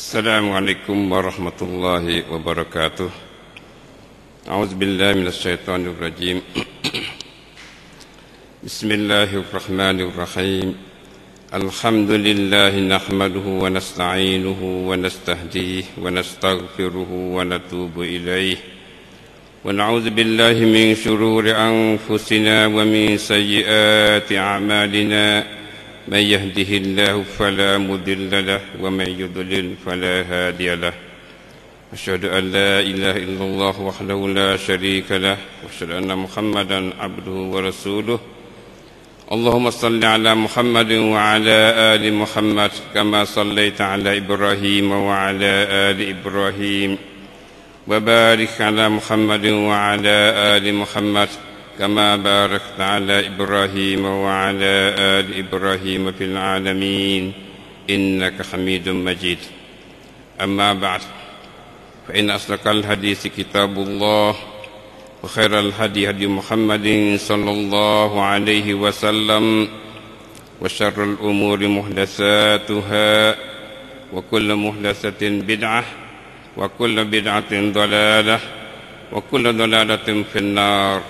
Assalamualaikum warahmatullahi wabarakatuh. A'udzubillahi minasyaitonirrajim. Bismillahirrahmanirrahim. Alhamdulillahi nahmaduhu wa nasta'inuhu wa nastahdihi wa nastaghfiruhu wa natubu ilaih. Wa na'udzu billahi min shururi anfusina wa min sayyiati a'malina. من يهده الله فلا مضل له ومن يضلل فلا هادي له أشهد أن لا إله إلا الله وحده لا شريك له وأشهد أن محمدا عبده ورسوله اللهم صل على محمد وعلى آل محمد كما صليت على إبراهيم وعلى آل إبراهيم وبارك على محمد وعلى آل محمد كما باركت على إبراهيم وعلى آل إبراهيم في العالمين إنك حميد مجيد أما بعد فإن أصدق الحديث كتاب الله وخير الهدي هدي محمد صلى الله عليه وسلم وشر الأمور محدثاتها وكل محدثة بدعة وكل بدعة ضلالة وكل ضلالة في النار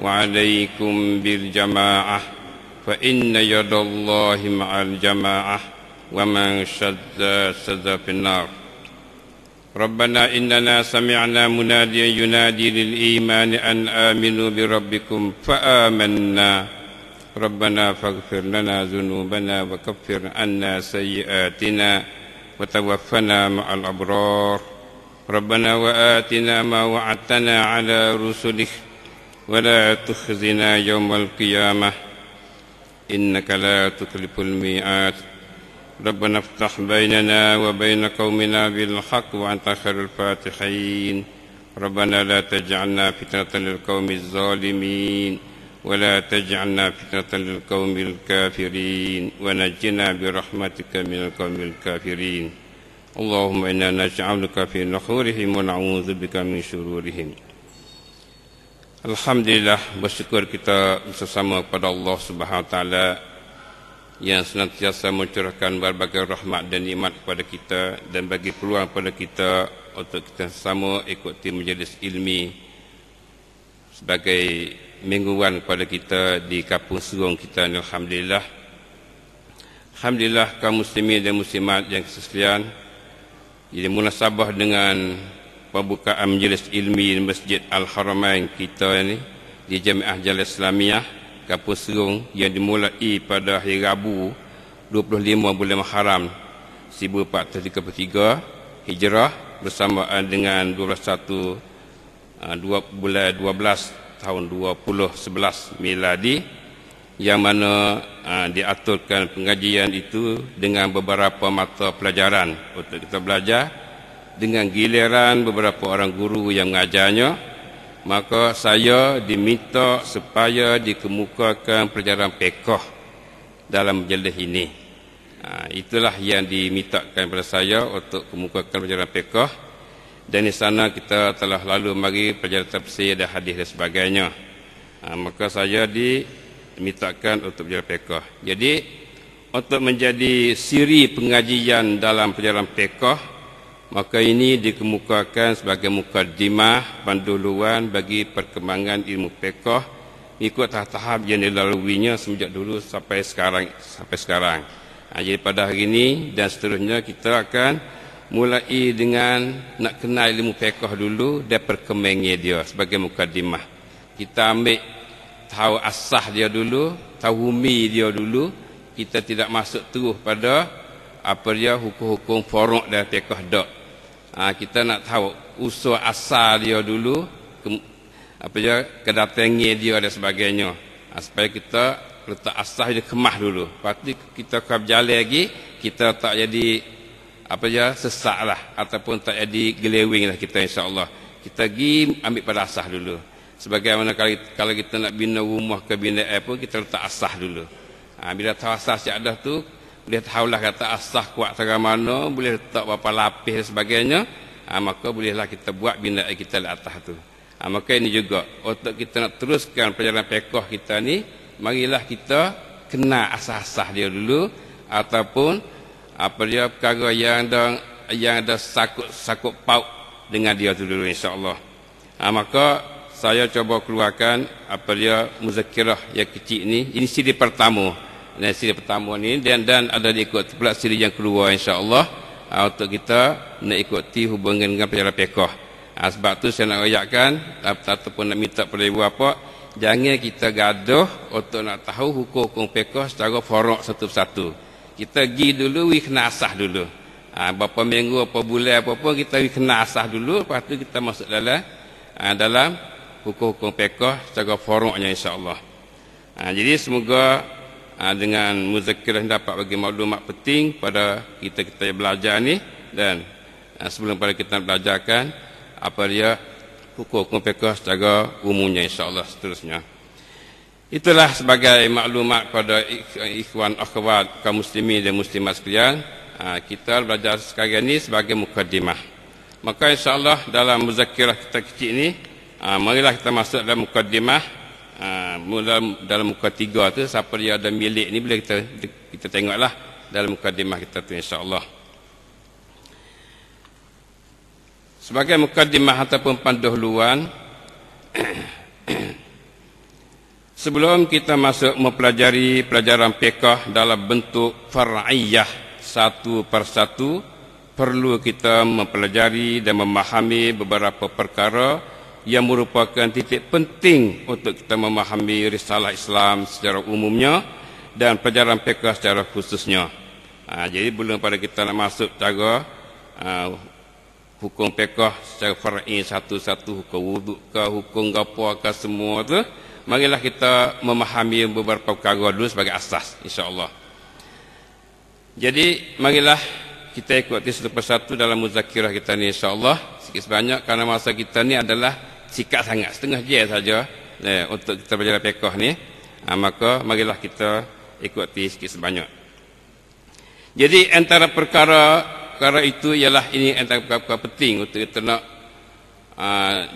وعليكم بالجماعة فإن يد الله مع الجماعة ومن شذ في النار ربنا إننا سمعنا مناديا ينادي للإيمان أن آمنوا بربكم فآمنا ربنا فاغفر لنا ذنوبنا وكفر عنا سيئاتنا وتوفنا مع الأبرار ربنا وآتنا ما وعدتنا على رسلك ولا تخزنا يوم القيامة إنك لا تخلف الميعاد ربنا افتح بيننا وبين قومنا بالحق وأنت خير الفاتحين ربنا لا تجعلنا فتنة للقوم الظالمين ولا تجعلنا فتنة للقوم الكافرين ونجنا برحمتك من القوم الكافرين اللهم إنا نجعلك في نحورهم ونعوذ بك من شرورهم. Alhamdulillah, bersyukur kita bersama kepada Allah Subhanahu Wa Taala yang senantiasa mencurahkan berbagai rahmat dan nikmat kepada kita dan bagi peluang kepada kita untuk kita sama ikuti majlis ilmi sebagai mingguan kepada kita di kampung Serong kita. Alhamdulillah. Alhamdulillah kaum muslimin dan muslimat yang sekalian, jadi munasabah dengan pembukaan majlis ilmi di Masjid Al-Haramain kita ini di Jamiah Jalil Islamiyah Kampung Serong yang dimulai pada hari Rabu 25 bulan Muharram 1433 Hijrah bersamaan dengan 21 bulan 12 tahun 2011 miladi, yang mana diaturkan pengajian itu dengan beberapa mata pelajaran untuk kita belajar dengan giliran beberapa orang guru yang mengajarnya. Maka saya diminta supaya dikemukakan pelajaran fiqh dalam majlis ini. Itulah yang dimintakan kepada saya untuk kemukakan pelajaran fiqh, dan di sana kita telah lalu mari pelajaran tafsir dan hadis dan sebagainya. Maka saya dimintakan untuk pelajaran fiqh. Jadi untuk menjadi siri pengajian dalam pelajaran fiqh, maka ini dikemukakan sebagai mukaddimah pendahuluan bagi perkembangan ilmu fiqh ikut tahap-tahap yang dilaluinya sejak dulu sampai sekarang. Jadi pada hari ini dan seterusnya kita akan mulai dengan nak kenal ilmu fiqh dulu dan perkembangannya dia sebagai mukaddimah. Kita ambil tahu asas dia dulu, tahu umi dia dulu. Kita tidak masuk terus pada apa dia hukum-hukum furu' dan fiqh dak. Kita nak tahu usul asal dia dulu, kedatangan dia dan sebagainya, supaya kita letak asas dia kemah dulu. Lepas tu kita ke berjalan lagi, kita tak jadi sesak lah, ataupun tak jadi gelewing lah kita, insyaAllah. Kita pergi ambil pada asas dulu. Sebagaimana kalau kita nak bina rumah ke bina pun, kita letak asas dulu. Bila tahu asas yang ada tu, boleh tahulah kata asas kuat secara mana, boleh letak berapa lapis dan sebagainya, maka bolehlah kita buat bina kita di atas tu. Maka ini juga untuk kita nak teruskan pelajaran fiqh kita ni, marilah kita kenal asas-asas dia dulu, ataupun apa dia perkara yang ada sakut paut dengan dia tu dulu, insya-Allah. Maka saya coba keluarkan apa dia muzakirah yang kecil ni. Ini siri pertama. Dan siri pertama ni dan ada diikuti pula siri yang kedua, insya-Allah, untuk kita nak ikuti hubungan dengan pelajaran fiqh. Sebab tu saya nak rakyatkan ataupun nak minta pada ibu bapa, jangan kita gaduh untuk nak tahu hukum-hukum fiqh secara forok satu persatu. Kita pergi dulu, kena asah dulu. Berapa minggu, apa bulan, apa-apa, kita kena asah dulu. Lepas tu kita masuk dalam hukum-hukum fiqh secara foroknya, insya-Allah. Jadi semoga dengan muzakirah dapat bagi maklumat penting pada kita yang belajar ni. Dan sebelum pada kita belajarkan apa dia hukum-hukum fiqh secara umumnya, insya-Allah seterusnya. Itulah sebagai maklumat pada ikhwan akhwat kaum muslimin dan muslimat sekalian. Kita belajar sekarang ni sebagai mukaddimah. Maka insya-Allah dalam muzakirah kita kecil ni, marilah kita masuk dalam mukaddimah. Mula dalam muka 3 tu, siapa dia ada milik ni boleh kita tengoklah dalam mukaddimah kita tu, insya-Allah. Sebagai mukaddimah ataupun pendahuluan, sebelum kita masuk mempelajari pelajaran fiqh dalam bentuk far'iyah satu persatu, perlu kita mempelajari dan memahami beberapa perkara yang merupakan titik penting untuk kita memahami risalah Islam secara umumnya dan pelajaran fiqh secara khususnya. Jadi belum pada kita nak masuk cara hukum fiqh secara far'i satu-satu, hukum wuduk ke, hukum apa ke, semua tu, marilah kita memahami beberapa perkara dulu sebagai asas, insya-Allah. Jadi marilah kita ikuti satu persatu dalam muzakirah kita ni, insya-Allah, sikit sebanyak, kerana masa kita ni adalah sikat sangat, setengah jam saja untuk kita belajar fiqh ni. Maka marilah kita ikuti sikit sebanyak. Jadi antara perkara itu ialah ini antara perkara penting untuk kita nak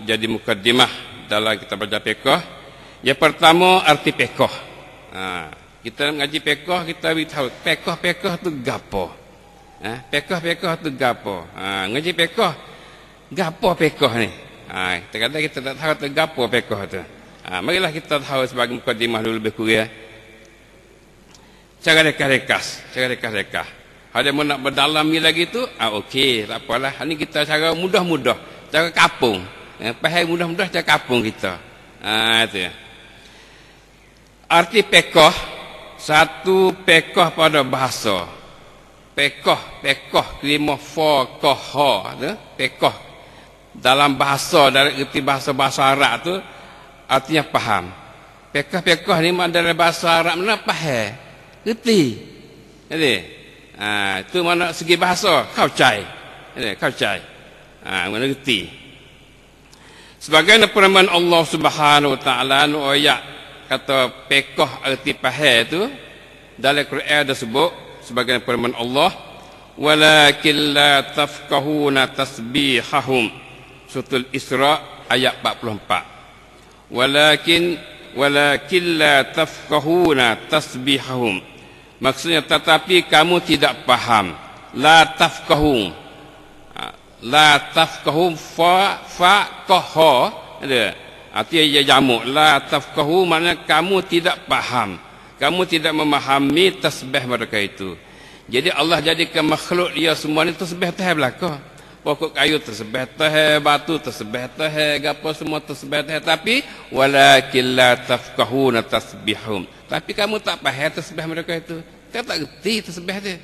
jadi mukaddimah dalam kita belajar fiqh. Yang pertama, arti fiqh. Kita mengaji fiqh, kita tahu fiqh tu gapo. Fiqh tu gapo. Ngaji fiqh gapo fiqh ni. Kadang-kadang kita tak tahu tergapo fiqh tu. Marilah kita tahu sebagai mukadimah dulu lebih kurang. Cara rekas. Ada mau nak berdalami lagi tu, okey, tak apalah. Ini kita cara mudah-mudah, cara kapung. Faham mudah-mudah cara kapung kita. Itu. Arti fiqh, satu fiqh pada bahasa. Fiqh kelima faqaha tu, fiqh dalam bahasa, dari erti bahasa Arab tu artinya faham. Fiqh ni dalam bahasa Arab mana faham, erti. Jadi itu mana segi bahasa, kau cai. Mana erti. Sebagai firman Allah Subhanahu wa taala nu ayat kata fiqh erti faham tu dalam Quran ada sebut sebagai firman Allah, walakin la tafqahuna tasbihahum. Suratul Isra ayat 44. Walakin la tafqahuna tasbihahum. Maksudnya tetapi kamu tidak paham. La tafqahum. La tafqahum faqaha. Artinya ia jamak. La tafqahu maknanya kamu tidak paham. Kamu tidak memahami tasbih mereka itu. Jadi Allah jadikan makhluk dia semua ni tasbih teh belaka. Pokok kayu tersebih teh, batu tersebih teh, gapo semua tersebih teh, tapi walakin la tafqahuna tasbihum. Tapi kamu tak faham tasbih mereka itu. Kita tak reti tasbih dia.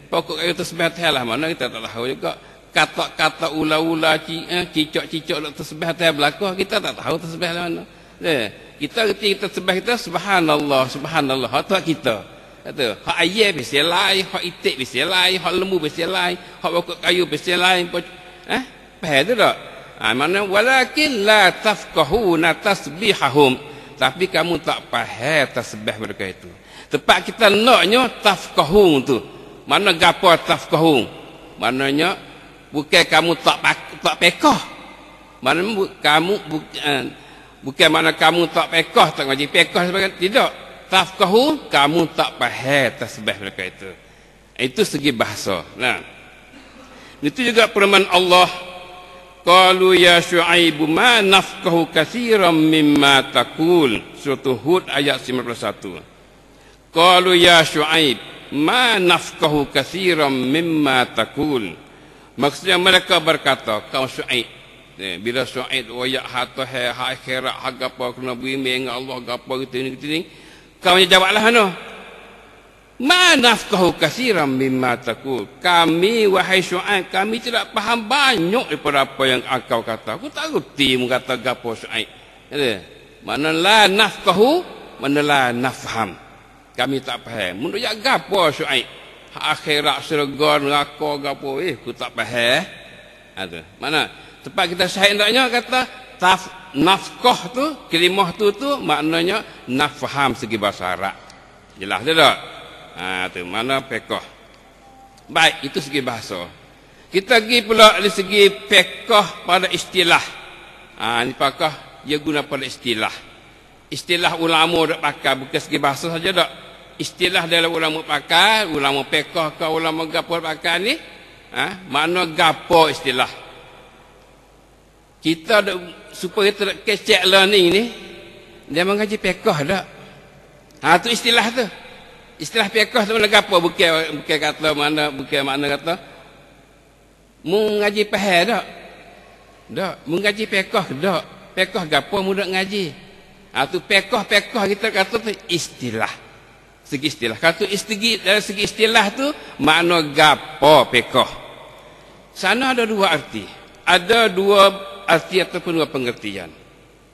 Pokok kayu tersebih teh lah mana kita tak tahu juga. Kata-kata ula-ula cicak-cicak tasbih teh belaka, kita tak tahu tasbih mana. Kita reti tasbih kita subhanallah, hak kita. Kata, hak ayat besi lain, hak itik besi lain, hak lembu besi lain, hak pokok kayu besi lain. Faham tu tak? Mana walakin la tafqahuna tasbihahum. Tapi kamu tak faham tasbih mereka itu. Tepat kita naknya tafqahun tu. Mana gapo tafqahun? Maknanya bukan kamu tak fiqh. Mana kamu bukan mana kamu tak fiqh, tak ngaji fiqh sebagainya, tidak. Tafqahu, kamu tak faham tasbih mereka itu. Itu segi bahasa. Nah, Itu juga firman Allah, qalu ya Syu'aib ma nafqahu katsiran mimma taqul. Surah Hud ayat 91. Qalu ya Syu'aib ma nafqahu katsiran mimma taqul. Maksudnya mereka berkata, kaum Syu'aib, bila Syu'aib wayak hata ha akhirat ha gapo kena bimbing Allah gapo gitu ni. Kau jawablah no. Ma nafqahu katsiran mimma taqul. Kami wahai Syu'aib, kami tidak faham banyak daripada apa yang engkau kata. Aku tak reti mu kata gapo Syu'aib. Mana la nafqahu, mana la nafham. Kami tak faham. Mun ya gapo Syu'aib? Akhirat syurga neraka gapo aku tak faham. Ada. Mana? Tempat kita syahid naknya kata nafqah tu, kalimah tu maknanya nafham segi bahasa Arab. Jelas tak? Tu mana fiqh. Baik, itu segi bahasa. Kita pergi pula dari segi fiqh pada istilah. Ni pakah dia guna pada istilah. Istilah ulama dak pakai bukan segi bahasa saja dak. Istilah dalam ulama pakai, ulama fiqh ke ulama gapo pakai ni, makna gapo istilah. Kita supaya kita kecek learning ni, dia mengaji fiqh dak. Tu istilah tu. Istilah fiqh tu mana gapo bukan kata mana bukan makna kata mu ngaji faham dak. Dak, mu ngaji fiqh dak. Fiqh gapo mu dak ngaji. Tu fiqh kita kata tu istilah. Segi istilah. Kata dari segi istilah tu makna gapo fiqh. Sana ada dua arti. Ada dua arti ataupun dua pengertian.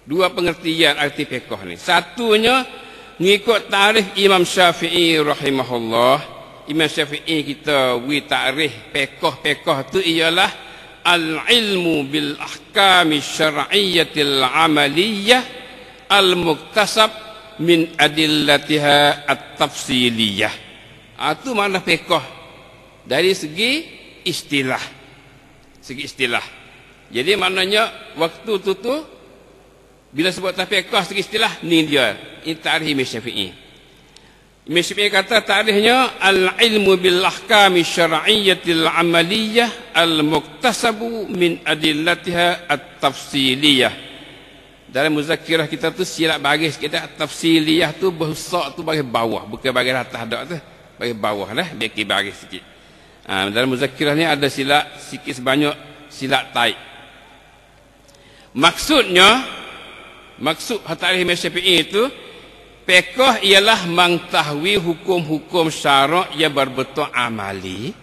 Dua pengertian arti fiqh ni. Satunya ngikut tarikh Imam Syafi'i rahimahullah. Imam Syafi'i kita tarikh fiqh tu ialah al-ilmu bil ahkami syar'iyyatil amaliyah al-muktasab min adillatiha at-tafsiliyah. Itu makna fiqh dari segi istilah. Segi istilah. Jadi maknanya waktu tu bila sebut fiqh segi istilah ni dia. Ini tarikh Imam Syafi'i. Imam Syafi'i kata tarikhnya al-ilmu bil ahkami syar'iyyatil amaliyah al-muktasabu min adillatiha at-tafsiliyah. Dalam muzakkirah kita tu silap baris kita tafsiliyah tu besar tu baris bawah, bukan baris atas dak tu, baris bawah lah, biar kita baris sikit. Dalam muzakkirah ni ada silap sikit sebanyak silap taik. Maksud tarikh Imam Syafi'i itu fiqh ialah mengetahui hukum-hukum syarak yang berbentuk amali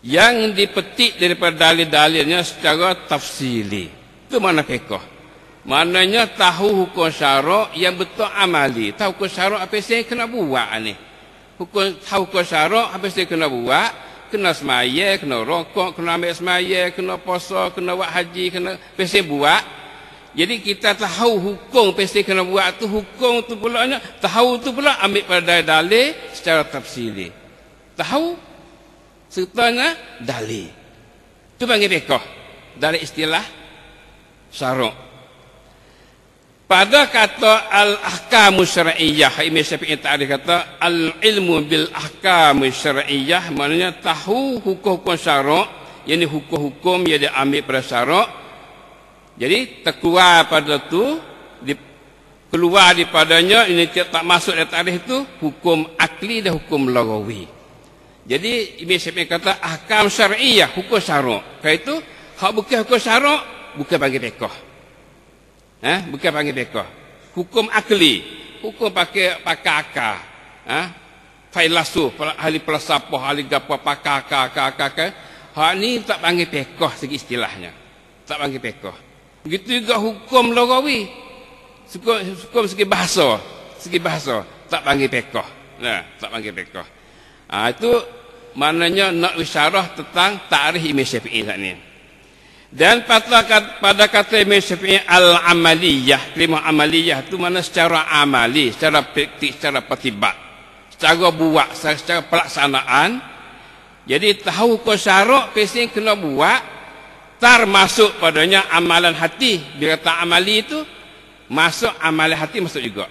yang dipetik daripada dalil-dalilnya secara tafsili. Itu makna fiqh. Maknanya tahu hukum syarak yang betul amali. Tahu hukum syarak apa yang kena buat ni. Tahu hukum syarak apa yang kena buat. Kena semaya, kena rokok, kena ambil semaya, kena puasa, kena buat haji, kena apa yang buat. Jadi kita tahu hukum apa yang kena buat tu, hukum tu pula tahu tu pula ambil pada dalil secara tafsili. Tahu sertanya dalil. Itu panggil fiqh. Dari istilah syarak. Pada kata al-ahkamu syar'iyyah, Imam Syafi'i tadi kata al-ilmu bil ahkamu syar'iyyah, maknanya tahu hukum-hukum syarak, yakni hukum-hukum yang diambil pada syarak. Jadi terkeluar pada tu, keluar daripadanya ini tak masuk dalam tarikh itu hukum akli dan hukum lagawi. Jadi Imam Syafi'i kata ahkam syar'iyyah, hukum syarak. Kalau itu hak bukan hukum syarak, bukan panggil fiqh. Bukan panggil fiqh. Hukum akli, hukum pakai akal. Filsuf, ahli falsafah, ahli gapo pakai akal. Hak ni tak panggil fiqh segi istilahnya. Tak panggil fiqh. Begitu juga hukum lagawi. Hukum segi bahasa, tak panggil fiqh. Tak panggil fiqh. Itu maknanya nak isyarah tentang tarikh Imam Syafi'i saat ni. Dan pada kata Imam Syafi'i al-amaliyah, kalimah amaliyah itu mana secara amali, secara praktik, secara petibat, secara buat, secara pelaksanaan. Jadi tahu hukum syarak pasti kena buat, termasuk padanya amalan hati. Bila kata amali itu masuk amalan hati, masuk juga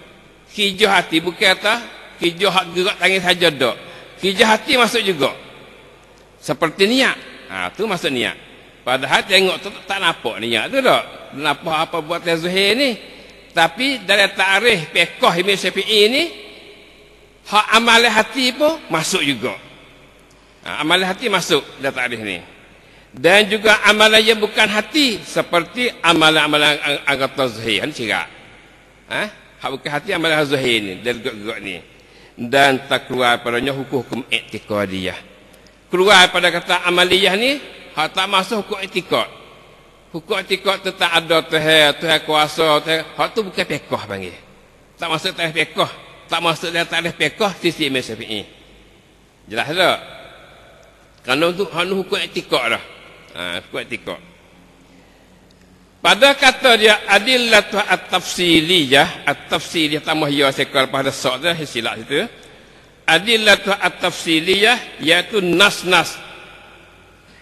hijau hati, bukan kata hijau hak gerak tangan saja dak. Hijau hati masuk juga seperti niat. Tu maksud niat. Padahal tengok tu tak nampak niat tu tak. Nampak apa buat Zuhair ni. Tapi dari tarikh fiqh Imam Syafi'i ni, hak amalan hati pun masuk juga. Amalan hati masuk dalam tarikh ni. Dan juga amalan yang bukan hati, seperti amalan-amalan anggota Zuhair ni cirak. Hak bukan hati amalan Zuhair ni, dan gerak-gerak ni. Dan tak keluar padanya hukum-hukum i'tiqadiyah. Keluar pada kata amaliyah ni, hak tak masuk hukum i'tiqad. Hukum i'tiqad tu tak ada Tuhan kuasa, hak tu bukan fiqh panggil. Tak masuk tarikh fiqh, tak masuk dalam tarikh fiqh sisi Imam Syafi'i. Jelas tak? Kerana tu hak hukum i'tiqad dah. Hukum i'tiqad. Pada kata dia adillatu at-tafsiliyah, at-tafsiliyah tambah ya sekal pada sok dah silap situ. Adillatu at-tafsiliyah iaitu nas-nas.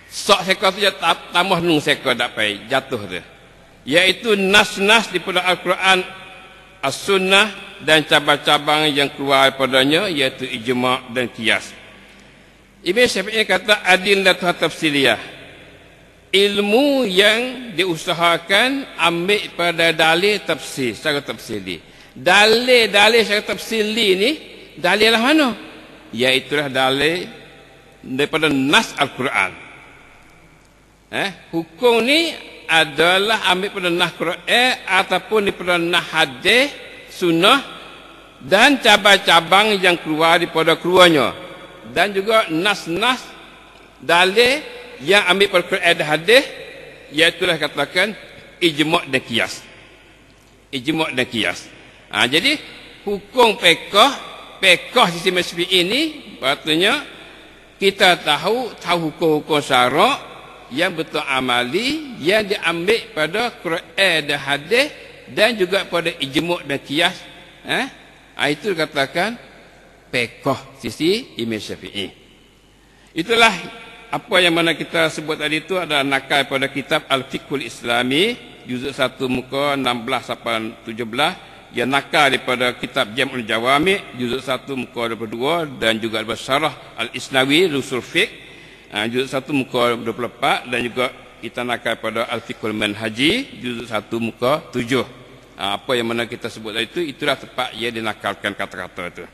Sok sekal tu tambah nun sekal dak pai jatuh tu. Iaitu nas-nas daripada Al-Quran, As-Sunnah dan cabang-cabang yang keluar padanya iaitu ijma' dan qiyas. Ibn Syafi'i kata adillatu at-tafsiliyah, ilmu yang diusahakan ambil pada dalil tafsir secara tafsili. Dalil secara tafsili ni dalil lah mana? Iaitulah dalil daripada nas Al-Quran. Hukum ni adalah ambil pada nas Quran ataupun daripada nas hadis, sunnah dan cabang-cabang yang keluar daripada keluarnya. Dan juga nas-nas dalil yang ambil pada Quran dan hadis, iaitulah katakan ijma' dan qiyas. Ijma' dan qiyas. Jadi hukum fiqh sisi Syafi'i ini patutnya kita tahu hukum-hukum syarak yang betul amali yang diambil pada Quran dan hadis dan juga pada ijma' dan qiyas. Itu katakan fiqh sisi Imam Syafi'i. Itulah apa yang mana kita sebut tadi itu adalah nakal pada kitab Al-Fiqhul Islami juzuk 1 muka 16 sampai 17, yang nakal daripada kitab Jam'ul Jawami juzuk 1 muka 22 dan juga daripada Syarah Al-Isnawi Usul Fiqh juzuk 1 muka 24 dan juga kita nakal pada Al-Fiqhul Manhaji juzuk 1 muka 7. Apa yang mana kita sebut tadi itu, itulah tempat ia dinakalkan kata-kata itu.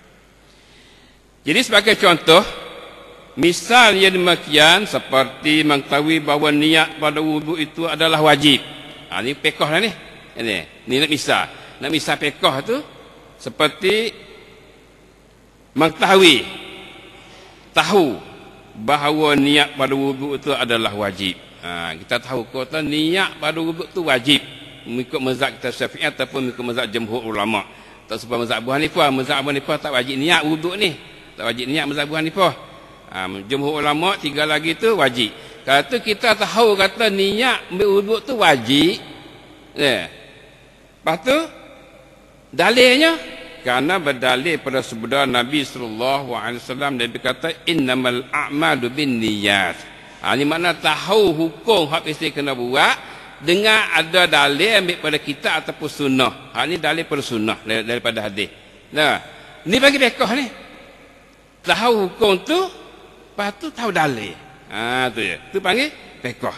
Jadi sebagai contoh, misal yang demikian seperti mengetahui bahawa niat pada wuduk itu adalah wajib. Ini fiqh lah ni. Ini nak misal. Nak misal fiqh tu seperti mengetahui, tahu bahawa niat pada wuduk itu adalah wajib. Kita tahu kata niat pada wuduk itu wajib. Mengikut mazhab kita Syafi'i ataupun mengikut mazhab jumhur ulama. Tak sebab mazhab Abu Hanifah. Mazhab Abu Hanifah tak wajib niat wuduk ni. Tak wajib niat mazhab Abu Hanifah. Jumhur ulama tiga lagi tu wajib. Kalau tu kita tahu kata niat berwuduk tu wajib. Lepas tu dalilnya kerana berdalil pada sabda Nabi sallallahu alaihi wasallam, Nabi kata innamal a'malu binniyat. Ini makna tahu hukum hak mesti kena buat dengan ada dalil ambil pada kita ataupun sunnah. Ini dalil pada sunnah daripada hadis. Nah, ni bagi fiqh ni. Tahu hukum tu, lepas tu tahu dalil. Tu je. Tu panggil fiqh.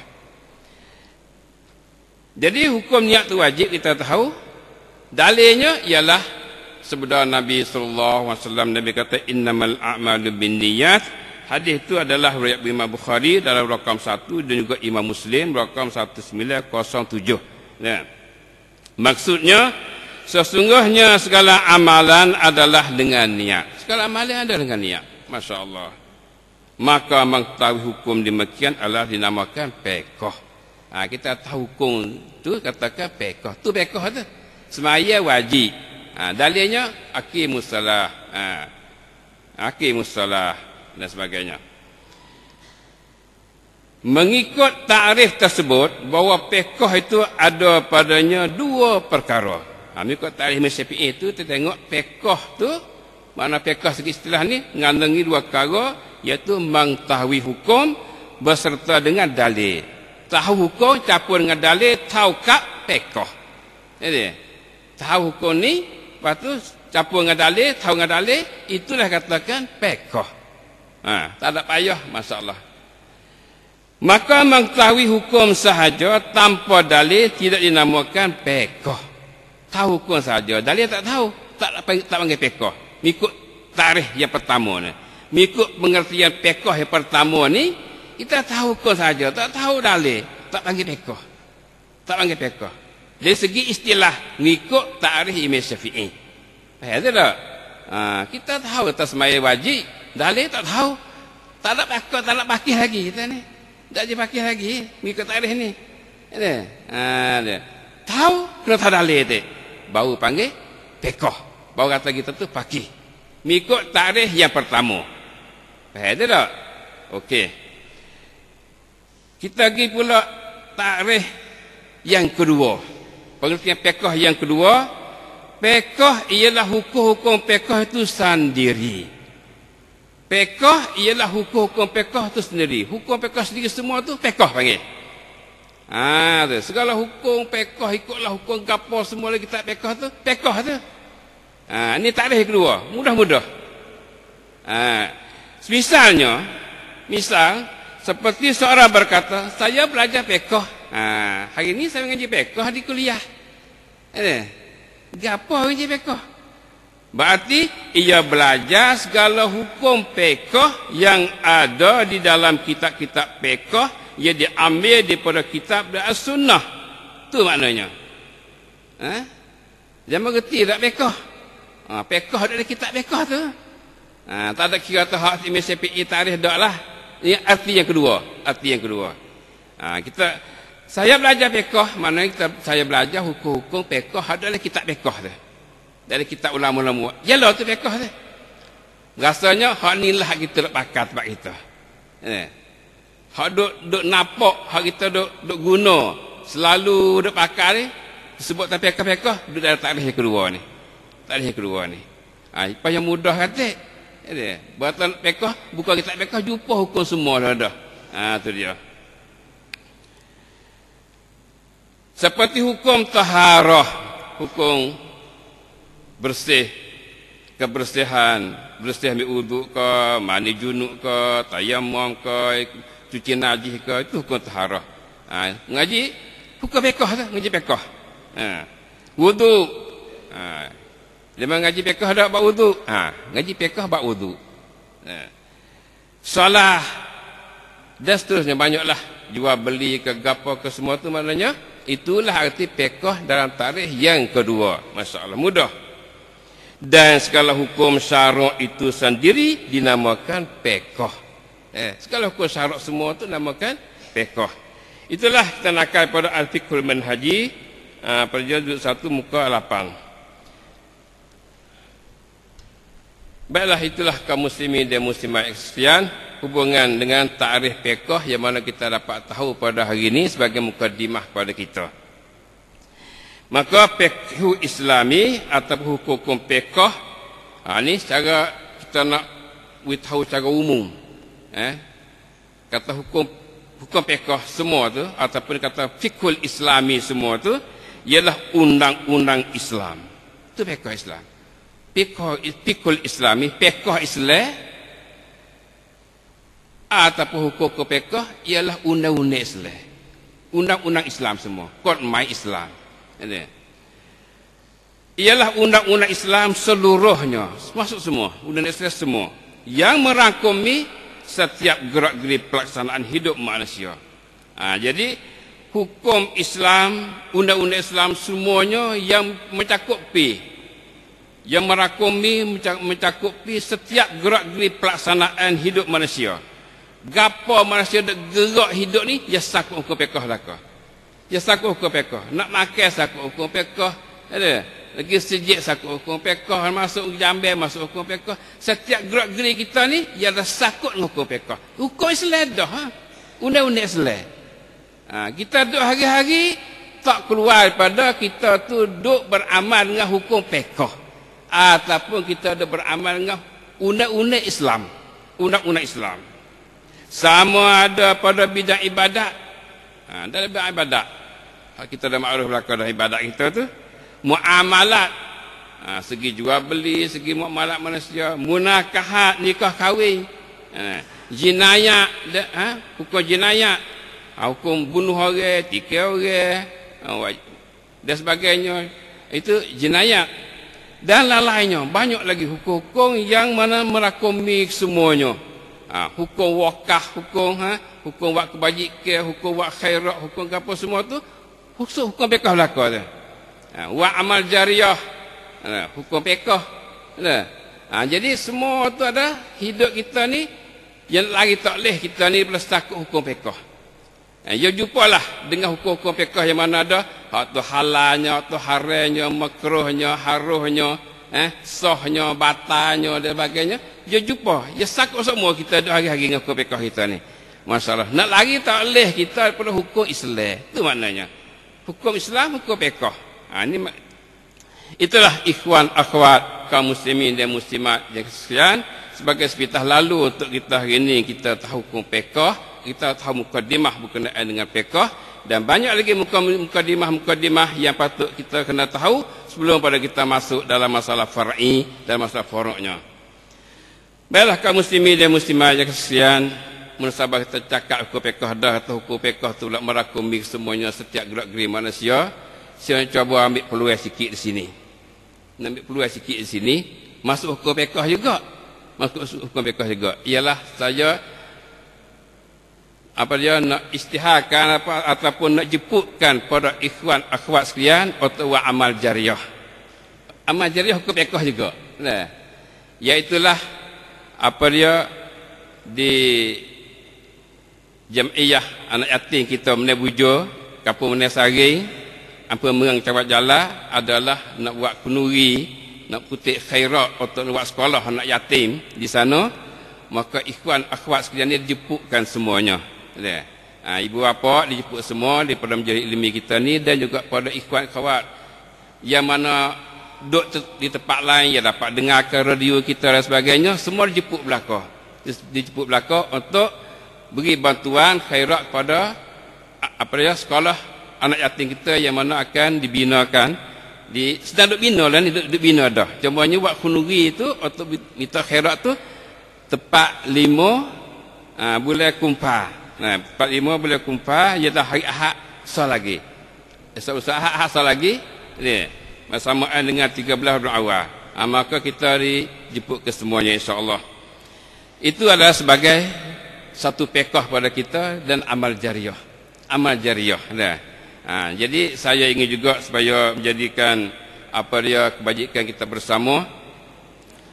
Jadi hukum niat tu wajib kita tahu. Dalilnya ialah sabda Nabi sallallahu alaihi wasallam, Nabi kata innamal a'malu binniyat. Hadis itu adalah riwayat Imam Bukhari dalam rakam 1 dan juga Imam Muslim rakam 1907. Maksudnya sesungguhnya segala amalan adalah dengan niat. Segala amalan adalah dengan niat. Masya-Allah. Maka mengetahui hukum demikian adalah dinamakan fiqh. Kita tahu hukum tu katakan fiqh. Tu fiqh tu. Semaya wajib. Dalilnya aqimus salah. Aqimus salah dan sebagainya. Mengikut takrif tersebut bahawa fiqh itu ada padanya dua perkara. Mengikut takrif Syafi'i itu kita tengok fiqh tu, makna fiqh segi istilah ni mengandungi dua perkara, iaitu mengetahui hukum beserta dengan dalil. Tahu hukum campur dengan dalil, tahu kap fiqh. Jadi tahu hukum ni, lepas tu campur dengan dalil, tahu dengan dalil, itulah katakan fiqh. Tak ada payah, masalah. Maka mengetahui hukum sahaja tanpa dalil tidak dinamakan pekoh. Tahu hukum sahaja, dalil tak tahu, tak panggil pekoh. Mengikut tarikh yang pertama ni, mengikut pengertian pekoh yang pertama ni, kita tahu hukum sahaja, tak tahu dalil, tak panggil pekoh. Tak panggil pekoh. Dari segi istilah, mengikut tarikh Imam Syafi'i. Faham tak? Kita tahu atas semaya wajib, dalil tak tahu. Tak nak pakai, tak nak pakai lagi kita ni. Tak dipakai lagi mengikut tarikh ni. Ada. Tahu kena tahu dalil tu. Baru panggil pekoh. Baru kata kita tu pakai. Mengikut tarikh yang pertama. Faham tak? Okey. Kita pergi pula tarikh yang kedua. Pengertian pekoh yang kedua, pekoh ialah hukum-hukum pekoh itu sendiri. Pekoh ialah hukum-hukum pekoh itu sendiri. Hukum pekoh sendiri semua tu pekoh panggil. Segala hukum pekoh ikutlah hukum gapo semua lagi tak pekoh tu, pekoh tu. Ini tarikh kedua, mudah-mudah. Misal seperti seorang berkata, saya belajar pekoh. Hari ini saya mengaji pekoh di kuliah. Gapo mengaji pekoh? Berarti ia belajar segala hukum pekoh yang ada di dalam kitab-kitab pekoh, ia diambil daripada kitab dan as-sunnah. Itu maknanya. Jangan mengerti tak pekoh? Pekoh ada kitab pekoh tu. Tak ada kira tu hak Imam Syafi'i tarikh dak lah. Ini arti yang kedua. Arti yang kedua. Saya belajar pekoh, maknanya saya belajar hukum-hukum pekoh adalah kitab pekoh tu. Dari kitab ulama-ulama. Yalah tu pekoh tu. Rasanya hak ni lah kita nak pakai tempat kita. Hak duk nampak, hak kita duk guna, selalu duk pakai ni, sebut tak pekoh-pekoh, duk dalam tarikh yang kedua ni. Tarikh yang kedua ni. Supaya mudah kata. Buatan pekoh, bukan kitab pekoh, jumpa hukum semua dah. Tu dia. Seperti hukum taharah, hukum bersih, kebersihan, bersih ambil uduk ke, mandi junub ke, tayammum ke, cuci najis ke, itu hukum taharah. Mengaji hukum pekoh tu, mengaji pekoh. Wuduk. Dia mengaji pekoh dak bab wuduk. Ngaji pekoh bab wuduk. Solah dan seterusnya banyaklah jual beli ke gapo ke semua tu, maknanya itulah arti pekoh dalam tarikh yang kedua. Masya-Allah, mudah. Dan segala hukum syarak itu sendiri dinamakan pekoh. Segala hukum syarak semua itu dinamakan pekoh. Itulah kita nakal pada Al-Fiqhul Manhaji pada juzuk 1 muka 8. Baiklah, itulah kaum muslimin dan muslimat sekalian, hubungan dengan takrif pekoh yang mana kita dapat tahu pada hari ini sebagai mukadimah kepada kita. Maka fiqh Islami atau hukum pekoh, ini secara kita nak tahu secara umum. Kata hukum pekoh semua tu ataupun kata fiqhul Islami semua tu ialah undang-undang Islam. Itu pekoh Islam. Fiqhul Islami, pekoh Islam ataupun hukum pekoh ialah undang-undang Islam. Undang-undang Islam semua, kod mai Islam. Ialah undang-undang Islam seluruhnya, masuk semua, undang-undang Islam semua yang merangkumi setiap gerak-geri pelaksanaan hidup manusia. Jadi hukum Islam, undang-undang Islam semuanya yang mencakupi, yang mencakupi setiap gerak-geri pelaksanaan hidup manusia. Gapo manusia gerak hidup ni, ya sakut hukum pekoh lakah. Ya sakut hukum pekoh. Nak makan sakut hukum pekoh. Ada. Lagi sejik sakut hukum pekoh. Masuk jambil masuk hukum pekoh. Setiap gerak-geri kita ni, ia dah sakut hukum pekoh. Hukum Islam dah. Undang-undang Islam. Kita duduk hari-hari, tak keluar daripada kita tu duduk beramal dengan hukum pekoh. Ataupun kita duduk beramal dengan undang-undang Islam. Undang-undang Islam. Sama ada pada bidang ibadat. Dalam bidang ibadat, kita dah makruf belakang dalam ibadat kita tu, muamalat, segi jual beli, segi muamalat manusia, munakahat, nikah kahwin, Jinayat, hukum jinayat, hukum bunuh orang, tikar orang, dan sebagainya. Itu jinayat. Dan lain-lainnya. Banyak lagi hukum-hukum yang mana merakumi semuanya. Hukum wakaf, hukum wak kebajikan, hukum wak khairat, hukum apa semua tu, hukum fiqh belaka tu. Wak amal jariah, hukum fiqh. Jadi semua tu ada hidup kita ni yang lagi tak leh kita ni belas takut hukum fiqh. Ya jumpalah dengan hukum-hukum fiqh yang mana ada hak tu halalnya, tu haramnya, makruhnya, haruhnya, sahnya, batalnya dan sebagainya. Ya jumpa, ya sakut semua kita ada hari-hari dengan hukum fiqh kita ni. Masalah nak lagi tak leh kita daripada hukum Islam. Itu maknanya. Hukum Islam, hukum fiqh. Itulah ikhwan akhwat kaum muslimin dan muslimat yang sekalian, sebagai sepitah lalu untuk kita hari ini kita tahu hukum fiqh. Kita tahu mukadimah berkenaan dengan fiqh, dan banyak lagi mukadimah yang patut kita kena tahu sebelum pada kita masuk dalam masalah far'i dan masalah furuknya. Baiklah kaum muslimin dan muslimat yang sekalian, munasabah kita cakap hukum fiqh dah atau hukum fiqh tu pula merakumi semuanya setiap gerak-geri manusia. Saya cuba ambil peluang sikit di sini. Ambil peluang sikit di sini, masuk hukum fiqh juga. Masuk hukum fiqh juga. Ialah saya nak istiharkan ataupun nak jemputkan pada ikhwan akhwat sekalian atau amal jariah. Amal jariah hukum fiqh juga. Iaitulah di Jamiah anak yatim kita Menebujo, Kampung Menesari, apa Merang Cabat Jala adalah nak buat penuri, nak putik khairat atau nak buat sekolah anak yatim di sana. Maka ikhwan akhwat sekalian ni dijemputkan semuanya. Ibu bapa dijemput semua daripada menjadi ilmi kita ni, dan juga pada ikhwan akhwat yang mana duduk di tempat lain yang dapat dengarkan radio kita dan sebagainya, semua dijemput belakang. Dijemput belakang untuk beri bantuan khairat kepada sekolah anak yatim kita yang mana akan dibinakan. Sedang duk bina lah ni, duk bina dah. Cumanya buat kunuri tu atau minta khairat tu tepat 5 bulan Kumpar. 45 bulan Kumpar, ialah hari Ahad sah lagi. Esok Ahad sah lagi ni, bersamaan dengan 13 bulan awal. Maka kita dijemput ke semuanya insya-Allah. Itu adalah sebagai satu fiqh pada kita dan amal jariah. Amal jariah. Jadi saya ingin juga supaya menjadikan kebajikan kita bersama.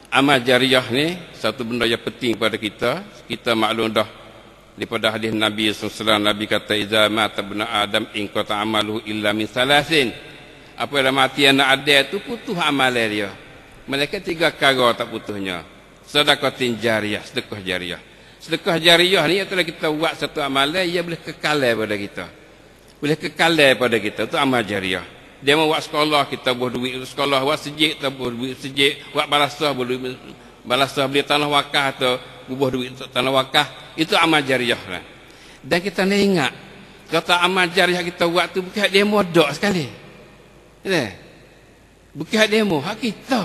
Amal jariah ni satu benda yang penting pada kita. Kita maklum dah daripada hadis Nabi SAW, Nabi kata iza mata ibnu Adam in qata amaluhu illa min salasin. Apabila mati anak Adam tu putus amal dia. Mereka 3 perkara tak putusnya. Sedekatin jariah, sedekah jariah. Sedekah jariah ni adalah kita buat satu amalan yang boleh kekal pada kita. Boleh kekal pada kita, tu amal jariah. Dia mau buat sekolah, kita buat duit sekolah, buat sejik, kita buat duit sejik, buat balasah, buat duit balasah, beli tanah wakaf atau bubuh duit untuk tanah wakaf, itu amal jariah lah. Dan kita nak ingat, kata amal jariah kita buat tu bukan demo dok sekali. Bukan demo, hak kita.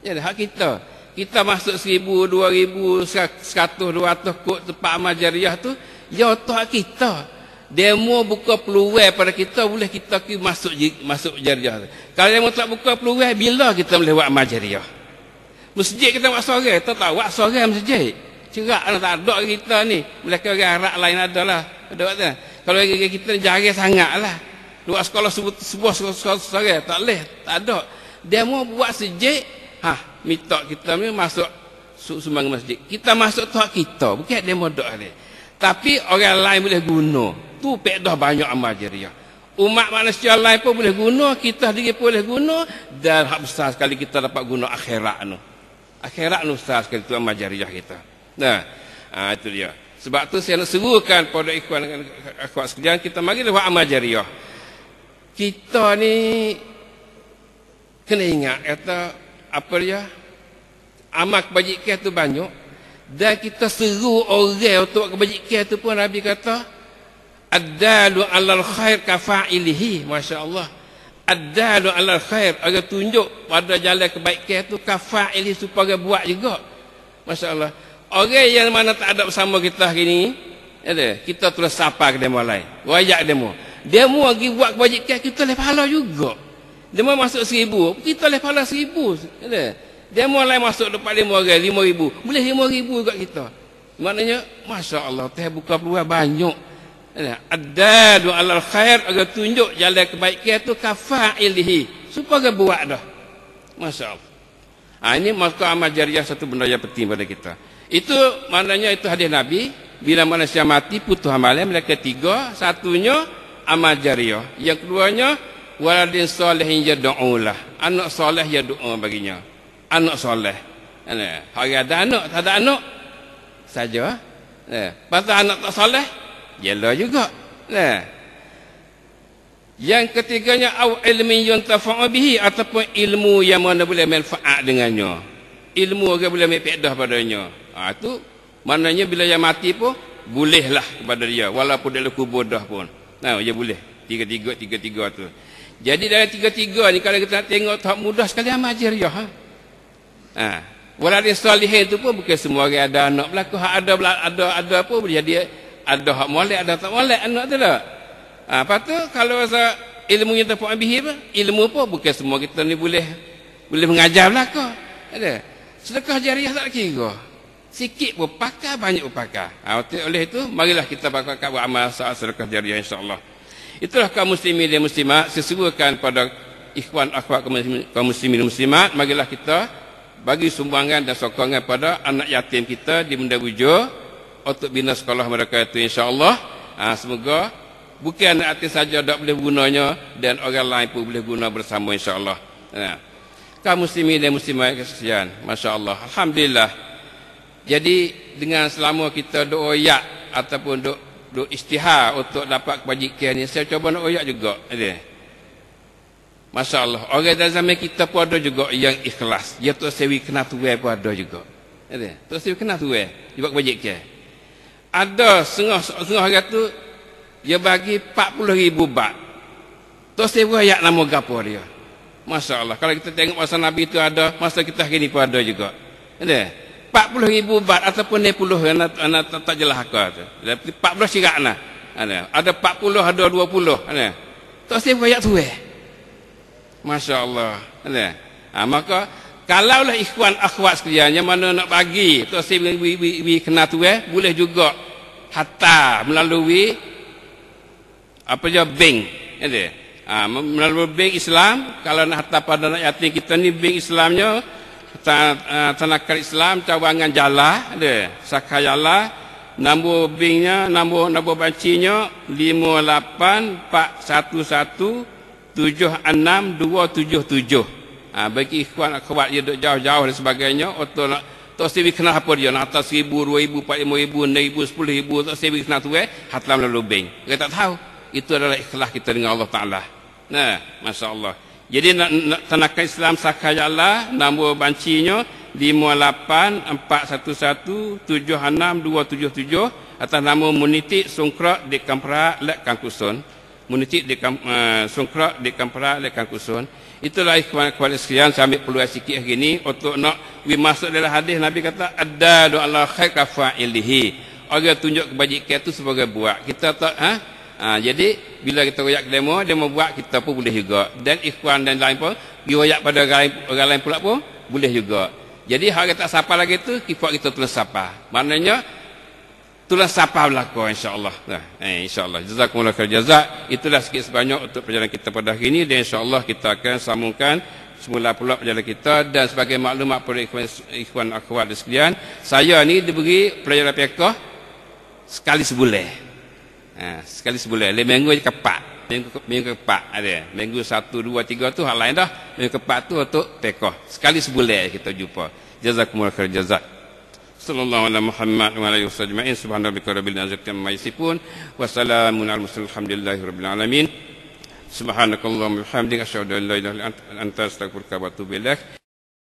Hak kita. Kita masuk 1,000, 2,000, 100, 200 kod tempat amal jariah tu, ya tu hak kita. Demo buka peluang pada kita, boleh kita masuk jariah. Kalau demo tak buka peluang, bila kita boleh buat amal jariah? Masjid kita buat sore, tak tahu buat sore masjid. Cerak tak ada kita ni. Mereka orang Arab lain adalah. Kalau kita jarang sangatlah. Buat sekolah sebuah sekolah sore, tak boleh, tak ada. Dia mau buat masjid, minta kita ni masuk sumbang masjid. Kita masuk tu hak kita, bukan dia mau dak ni. Tapi orang lain boleh guna. Tu dah banyak amal jariah. Umat manusia lain pun boleh guna, kita sendiri pun boleh guna, dan hak besar sekali kita dapat guna akhirat tu. Akhirat nu besar sekali tu amal jariah kita. Itu dia. Sebab tu saya nak serukan pada ikhwan akhwat sekalian, kita marilah buat amal jariah. Kita ni kena ingat kata amal kebajikan tu banyak, dan kita seru orang untuk kebajikan tu pun. Nabi kata ad-dalu 'alal khair kafa'ilihi. Masya-Allah. Ad-dalu 'alal khair, orang tunjuk pada jalan kebaikan tu kafa'ilihi, supaya buat juga. Masya-Allah. Orang yang mana tak ada bersama kita hari ni, kita terus sapa ke demo lain. Wayak demo. Demo lagi buat kebajikan, kita boleh pahala juga. Demo masuk 1,000, kita boleh pahala 1,000. Demo lain masuk 45 orang, 5,000. Boleh 5,000 juga kita. Maknanya, Masya Allah, Tuhan buka peluang banyak. Ad-dalu alal khair, agar tunjuk jalan kebaikan tu kafa'ilihi. Supaya buat dah. Masya Allah. Ini masuk amal jariah, satu benda yang penting pada kita. Itu maknanya itu hadis Nabi. Bila manusia mati, putus amalnya. Mereka 3. Satunya, amal jariah. Yang keduanya, waladin solehin yadu'ulah. Anak soleh ya doa baginya. Anak soleh. Hari ada anak, tak ada anak saja. Pasal anak tak soleh, jela juga. Yang ketiganya, au ilmin yuntafa'u bihi, ataupun ilmu yang mana boleh manfaat dengannya. Ilmu orang boleh ambil faedah padanya. Itu maknanya bila yang mati pun bolehlah kepada dia, walaupun dia kubur dah pun. Dia boleh. Tiga-tiga tu. Jadi dalam tiga-tiga ni, kalau kita nak tengok tak mudah sekali amal jariah. Waladin salihin tu pun bukan semua orang ada anak berlaku. Ada apa boleh jadi, ada hak molek, ada tak molek anak tu dah. Lepas tu kalau rasa ilmu yang terpuak bihi, ilmu pun bukan semua kita ni boleh mengajar berlaku. Sedekah jariah tak kira. Sikit pun pakai, banyak pun pakai. Oleh itu, marilah kita buat amal saat sedekah jariah, insyaAllah. Itulah kaum muslimin dan muslimat. Sesuaikan pada ikhwan akhwat kaum muslimin dan muslimat. Marilah kita bagi sumbangan dan sokongan pada anak yatim kita di Benda Bujur untuk bina sekolah mereka itu, insyaAllah. Semoga bukan anak yatim saja tak boleh gunanya, dan orang lain pun boleh guna bersama, insyaAllah. Kaum muslimin dan muslimat kesian, Masya Allah, Alhamdulillah. Jadi dengan selama kita doa oyak ataupun doa istihar untuk dapat kebajikan ni, saya cuba nak oyak juga. Masya Allah, orang dalam zaman kita pun ada juga yang ikhlas. Ya tu sewi kena tuai pun ada juga. Tu sewi kena tuai juga kebajikan. Ada setengah orang tu dia bagi 40,000 baht. Tu sewi ayat nama gapo dia. Masya Allah, kalau kita tengok masa Nabi itu ada, masa kita hari ni pun ada juga. 40,000 baht ataupun 60, anak tak jelas akal tu. 40 syirak nah. Ada 40, ada 20. Tak sewi ayat tu Masya Allah. Maka kalaulah ikhwan akhwat sekalian yang mana nak bagi tu sewi kena tu boleh juga hatta melalui apa je bank. Melalui bank Islam. Kalau nak hantar pada anak yatim kita ni, bank Islamnya Tanakan Islam Cawangan Jala ada Sakayala, nombor banknya, nombor bancinya 5841176277. Bagi ikhwan akhwat dia duduk jauh-jauh dan sebagainya, untuk nak tak sewi kenal apa dia nak atas 1,000, 2,000, 4,000, 6,000, 10,000, tak sewi kenal tu hantar melalui bank. Kita tak tahu. Itu adalah ikhlas kita dengan Allah Ta'ala. Masya Allah. Jadi Tanakan Islam Sakayala, nombor bancinya 5841176277, atas nama Muniti Sungkrak di Kampra Lek Kangkusun. Muniti di Sungkrak di Kampra Lek Kangkusun. Itulah ikhwan-ikhwan sekalian, saya ambil peluang sikit hari ini untuk nak masuk dalam hadis Nabi kata ad-dalu ala khair kafa'ilihi. Orang tunjuk kebajikan itu sebagai buat. Kita tak jadi bila kita royak demo buat, kita pun boleh juga. Dan ikhwan dan lain pun royak pada orang lain pula pun boleh juga. Jadi hal tak sapa lagi tu, kita tulis sapa. Maknanya tulis sapa berlaku, insya-Allah. Insya-Allah. Jazakumullah khair jazak. Itulah sikit sebanyak untuk perjalanan kita pada hari ini, dan insya-Allah kita akan sambungkan semula pula perjalanan kita. Dan sebagai maklumat pada ikhwan akhwat sekalian, saya ni diberi pelajaran fiqh sekali sebulan. Sekali sebulan. Minggu keempat. Minggu keempat ada. Minggu 1, 2, 3 tu hal lain dah. Minggu keempat tu untuk fiqh. Sekali sebulan kita jumpa. Jazakumullah khair jazak. Sallallahu alaihi Muhammad wa alihi wasallam. Subhanallahi rabbil izzati amma yasifun. Wassalamun ala mursalin. Alhamdulillahi rabbil alamin. Subhanakallahumma wa bihamdika asyhadu an la ilaha illa anta astaghfiruka wa atubu ilaik.